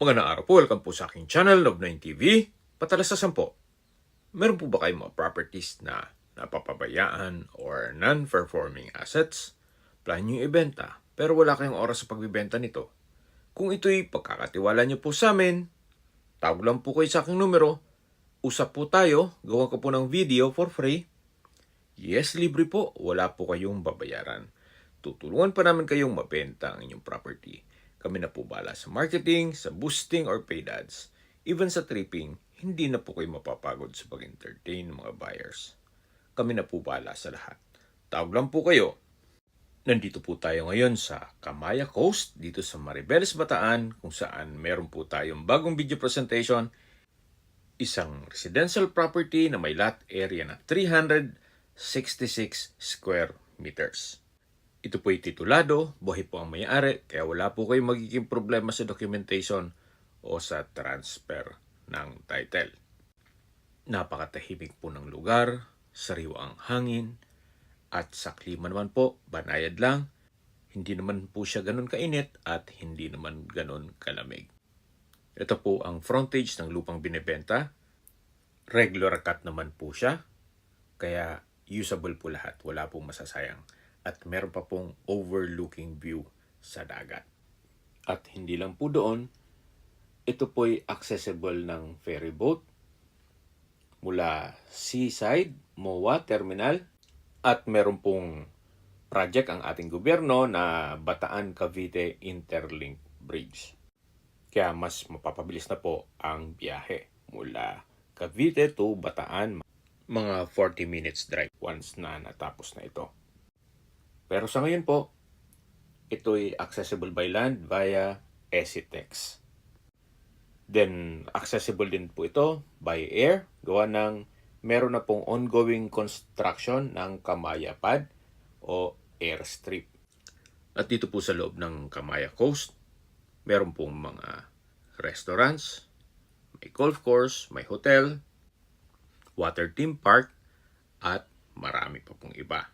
Magandang araw po, welcome po sa aking channel, Love9 TV. Patalasasan po, meron po ba kayong mga properties na napapabayaan or non-performing assets? Plan nyo ibenta, pero wala kayong oras sa pagbibenta nito. Kung ito'y pagkakatiwala nyo po sa amin, tawag lang po kayo sa aking numero, usap po tayo, gawa ko po ng video for free. Yes, libre po, wala po kayong babayaran. Tutulungan pa namin kayong mabenta ang inyong property. Kami na po bala sa marketing, sa boosting or paid ads. Even sa tripping, hindi na po kayo mapapagod sa pag-entertain ng mga buyers. Kami na po bala sa lahat. Tawag lang po kayo. Nandito po tayo ngayon sa Kamaya Coast, dito sa Maribeles, Bataan, kung saan meron po tayong bagong video presentation. Isang residential property na may lot area na 366 square meters. Ito po'y titulado, buhay po ang may-ari, kaya wala po kayong magiging problema sa documentation o sa transfer ng title. Napakatahimik po ng lugar, sariwa ang hangin, at sa klima naman po, banayad lang. Hindi naman po siya ganun kainit at hindi naman ganun kalamig. Ito po ang frontage ng lupang binebenta. Regular cut naman po siya, kaya usable po lahat, wala pong masasayang. At meron pa pong overlooking view sa dagat. At hindi lang po doon, ito po'y accessible ng ferry boat mula seaside, MOA Terminal, at meron pong project ang ating gobyerno na Bataan-Cavite Interlink Bridge. Kaya mas mapapabilis na po ang biyahe mula Cavite to Bataan, mga 40 minutes drive once na natapos na ito. Pero sa ngayon po, ito'y accessible by land via ECTEX. Then, accessible din po ito by air, gawa ng meron na pong ongoing construction ng Kamaya Pad o airstrip. At dito po sa loob ng Kamaya Coast, meron pong mga restaurants, may golf course, may hotel, water theme park, at marami pa pong iba.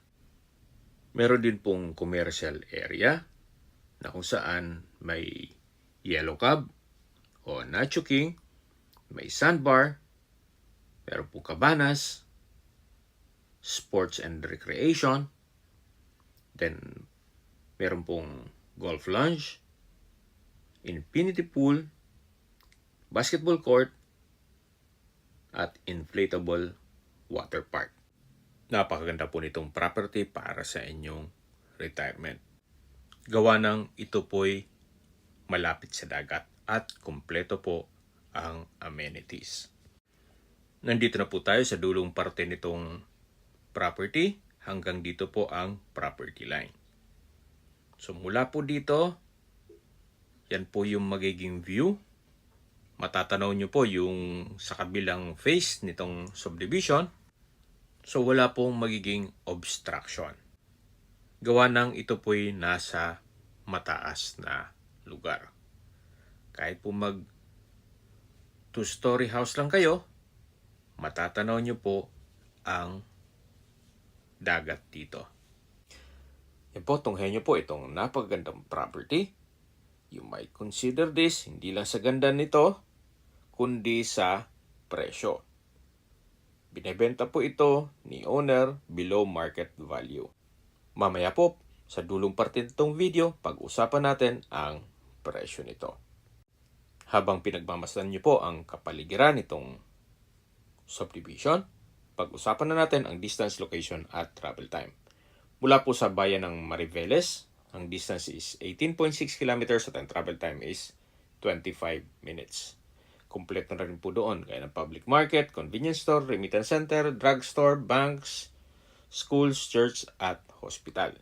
Meron din pong commercial area na kung saan may Yellow Cab o Nacho King, may sandbar, meron pong cabanas, sports and recreation, then meron pong golf lounge, infinity pool, basketball court, at inflatable water park. Napakaganda po nitong property para sa inyong retirement. Gawa ng ito po'y malapit sa dagat at kumpleto po ang amenities. Nandito na po tayo sa dulong parte nitong property. Hanggang dito po ang property line. So mula po dito, yan po yung magiging view. Matatanaw nyo po yung sa kabilang face nitong subdivision. So wala pong magiging obstruction. Gawa ng ito po'y nasa mataas na lugar. Kahit po mag 2-story house lang kayo, matatanaw nyo po ang dagat dito. Yan po, tunghayan nyo po itong napakagandang property. You might consider this hindi lang sa ganda nito, kundi sa presyo. Binebenta po ito ni owner below market value. Mamaya po, sa dulong parte nitong video, pag-usapan natin ang presyo nito. Habang pinagmamasdan niyo po ang kapaligiran nitong subdivision, pag-usapan na natin ang distance, location at travel time. Mula po sa bayan ng Maribeles, ang distance is 18.6 kilometers at ang travel time is 25 minutes. Kompleto na rin po doon gaya ng public market, convenience store, remittance center, drugstore, banks, schools, church at hospital.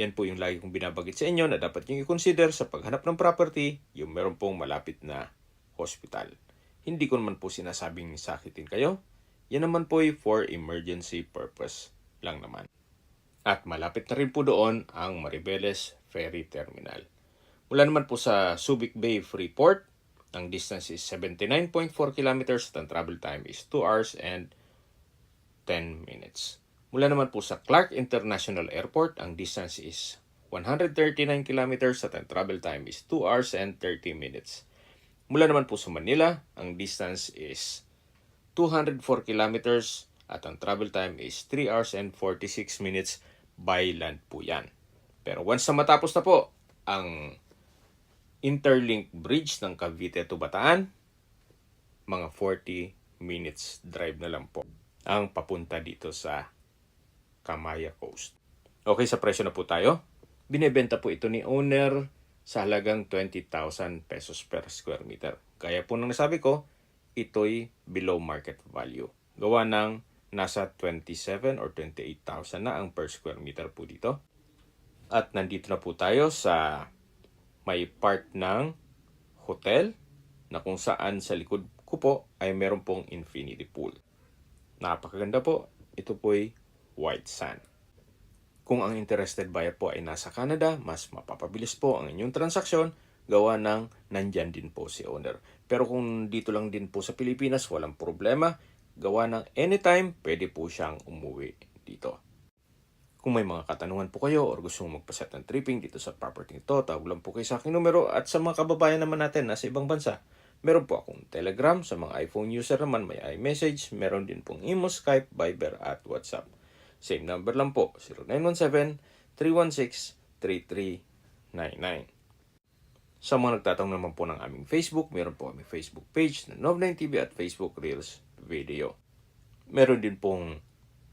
Yan po yung lagi kong binabagit sa inyo na dapat nyo i-consider sa paghanap ng property, yung meron pong malapit na hospital. Hindi ko naman po sinasabing sakitin kayo. Yan naman po ay for emergency purpose lang naman. At malapit na rin po doon ang Maribeles Ferry Terminal. Mula naman po sa Subic Bay Freeport, ang distance is 79.4 kilometers at ang travel time is 2 hours and 10 minutes. Mula naman po sa Clark International Airport, ang distance is 139 kilometers at ang travel time is 2 hours and 30 minutes. Mula naman po sa Manila, ang distance is 204 kilometers at ang travel time is 3 hours and 46 minutes by land po yan. Pero once na matapos na po ang Interlink Bridge ng Cavite to Bataan, mga 40 minutes drive na lang po ang papunta dito sa Camaya Coast. Okay, sa presyo na po tayo. Binebenta po ito ni owner sa halagang 20,000 pesos per square meter. Kaya po nang nasabi ko, ito'y below market value. Gawa ng nasa 27 or 28,000 na ang per square meter po dito. At nandito na po tayo sa may part ng hotel na kung saan sa likod ko po ay meron pong infinity pool. Napakaganda po. Ito po'y white sand. Kung ang interested buyer po ay nasa Canada, mas mapapabilis po ang inyong transaksyon gawa ng nandyan din po si owner. Pero kung dito lang din po sa Pilipinas, walang problema. Gawa ng anytime, pwede po siyang umuwi dito. Kung may mga katanungan po kayo or gusto mong magpaset ng tripping dito sa property nito, tawag lang po kayo sa aking numero. At sa mga kababayan naman natin nasa ibang bansa, meron po akong Telegram. Sa mga iPhone user naman may iMessage. Meron din pong Imo, Skype, Viber at WhatsApp. Same number lang po, 0917-316-3399. Sa mga nagtatanong naman po ng aming Facebook, meron po aming Facebook page na Nov9TV at Facebook Reels Video. Meron din pong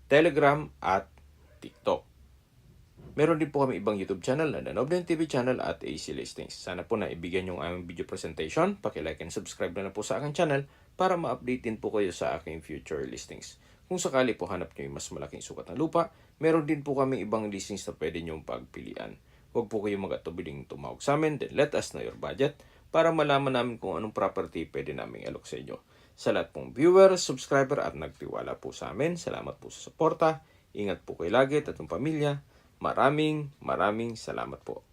Telegram at TikTok. Meron din po kami ibang YouTube channel na Nov9TV channel at AC Listings. Sana po na ibigyan yung aming video presentation. Paki-like and subscribe na po sa aking channel para ma-update din po kayo sa aking future listings. Kung sakali po hanap nyo yung mas malaking sukat na lupa, meron din po kami ibang listings na pwede nyong pagpilian. Huwag po kayong mag-atubiling tumawag sa amin, then let us know your budget para malaman namin kung anong property pwede namin alok sa inyo. Sa lahat pong viewer, subscriber at nagtiwala po sa amin, salamat po sa suporta. Ingat po kayo lagi at ang pamilya. Maraming salamat po.